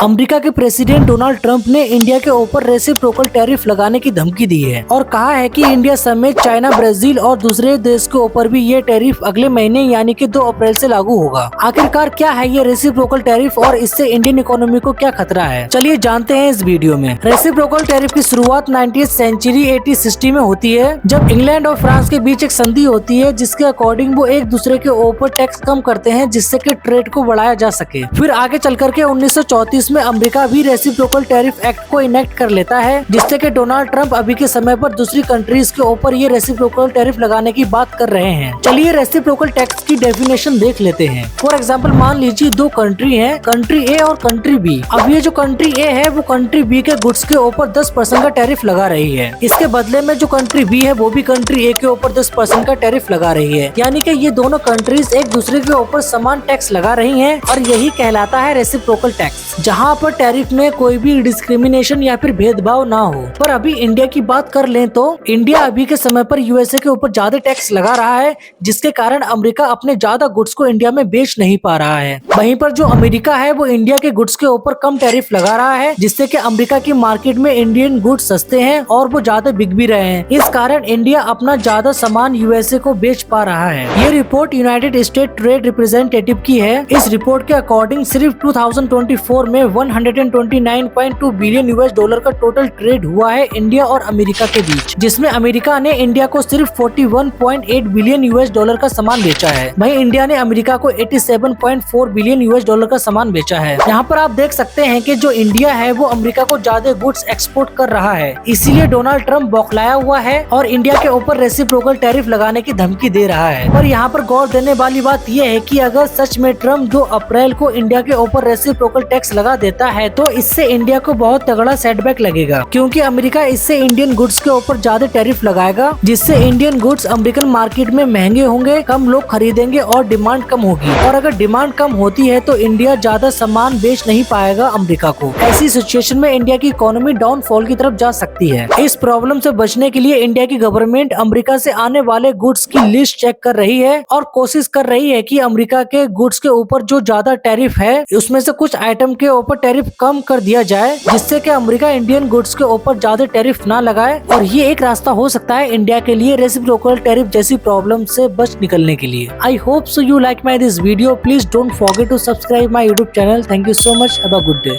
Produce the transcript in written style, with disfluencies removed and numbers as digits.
America के president Donald Trump ने India के ऊपर रेसिप्रोकल टैरिफ लगाने की धमकी दी है और कहा है कि इंडिया समेत चाइना, ब्राजील और दूसरे देश के ऊपर भी ये टैरिफ अगले महीने यानी कि 2 अप्रैल से लागू होगा। आखिरकार क्या है ये रेसिप्रोकल टैरिफ और इससे इंडियन इकोनॉमी को क्या खतरा है, चलिए जानते हैं इस वीडियो में। रेसिप्रोकल टैरिफ की शुरुआत 19वीं सेंचुरी 1860 में होती है, जब इंग्लैंड और फ्रांस के बीच एक संधि होती है जिसके अकॉर्डिंग वो एक दूसरे के ऊपर टैक्स कम करते हैं जिससे कि ट्रेड को बढ़ाया जा सके। फिर आगे चल करके 1934 में अमेरिका भी रेसिप्रोकल टैरिफ एक्ट को इनेक्ट कर लेता है, जिससे कि डोनाल्ड ट्रंप अभी के समय पर दूसरी कंट्रीज के ऊपर ये रेसिप्रोकल टैरिफ लगाने की बात कर रहे हैं। चलिए रेसिप्रोकल टैक्स की डेफिनेशन देख लेते हैं। फॉर एग्जाम्पल मान लीजिए 2 कंट्री है, कंट्री ए और कंट्री बी। अब ये जो कंट्री ए है वो कंट्री बी के गुड्स के ऊपर 10% का टैरिफ लगा रही है। इसके बदले में जो कंट्री बी है वो भी कंट्री ए के ऊपर 10% का टैरिफ लगा रही है, यानी कि ये दोनों कंट्रीज एक दूसरे के ऊपर समान टैक्स लगा रही हैं और यही कहलाता है रेसिप्रोकल टैक्स, जहां पर टैरिफ में कोई भी डिस्क्रिमिनेशन या फिर भेदभाव ना हो। पर अभी इंडिया की बात कर लें तो इंडिया अभी के समय पर यूएसए के ऊपर ज्यादा टैक्स लगा रहा है, जिसके कारण अमेरिका अपने ज्यादा गुड्स को इंडिया में बेच नहीं पा रहा है। वहीं पर जो अमेरिका है वो इंडिया के गुड्स के ऊपर कम टैरिफ लगा रहा है, जिससे कि अमेरिका की मार्केट में इंडियन गुड्स सस्ते हैं और वो ज्यादा बिक भी रहे हैं। इस कारण इंडिया अपना ज्यादा सामान यूएसए को बेच पा रहा है। ये report United state trade representative की है। इस रिपोर्ट के अकॉर्डिंग सिर्फ 2024 में 129.2 बिलियन यूएस डॉलर का टोटल ट्रेड हुआ है इंडिया और अमेरिका के बीच, जिसमें अमेरिका ने इंडिया को सिर्फ 41.8 बिलियन यूएस डॉलर का सामान बेचा है। वहीं इंडिया ने अमेरिका को 87.4 बिलियन यूएस डॉलर का सामान बेचा है। यहाँ पर आप देख सकते हैं कि जो इंडिया है वो अमेरिका को ज्यादा गुड्स एक्सपोर्ट कर रहा है, इसीलिए डोनाल्ड ट्रंप बौखलाया हुआ है और इंडिया के ऊपर रेसिप्रोकल टैरिफ लगाने की धमकी दे रहा है। पर यहाँ पर गौर देने वाली बात यह है कि अगर सच में ट्रंप 2 अप्रैल को इंडिया के ऊपर रेसिप्रोकल टैक्स लगा देता है तो इससे इंडिया को बहुत तगड़ा सेटबैक लगेगा, क्योंकि अमेरिका इससे इंडियन गुड्स के ऊपर ज्यादा टैरिफ लगाएगा, जिससे इंडियन गुड्स अमेरिकन मार्केट में महंगे होंगे, कम लोग खरीदेंगे और डिमांड कम होगी। और अगर डिमांड कम होती है तो इंडिया ज्यादा सामान बेच नहीं पाएगा अमेरिका को। ऐसी सिचुएशन में इंडिया की इकोनॉमी डाउनफॉल की तरफ जा सकती है। इस प्रॉब्लम से बचने के लिए इंडिया की गवर्नमेंट अमेरिका से आने वाले गुड्स की लिस्ट चेक कर रही है और कोशिश कर रही है कि अमेरिका के गुड्स के ऊपर जो ज्यादा टैरिफ है उसमें से कुछ आइटम के ऊपर टैरिफ कम कर दिया जाए, जिससे कि अमेरिका इंडियन गुड्स के ऊपर ज्यादा टैरिफ ना लगाए। और ये एक रास्ता हो सकता है इंडिया के लिए रेसिप्रोकल टैरिफ जैसी प्रॉब्लम से बच निकलने के लिए। I hope so you like my this video. Please don't forget to subscribe my YouTube channel. Thank you so much. Have a good day.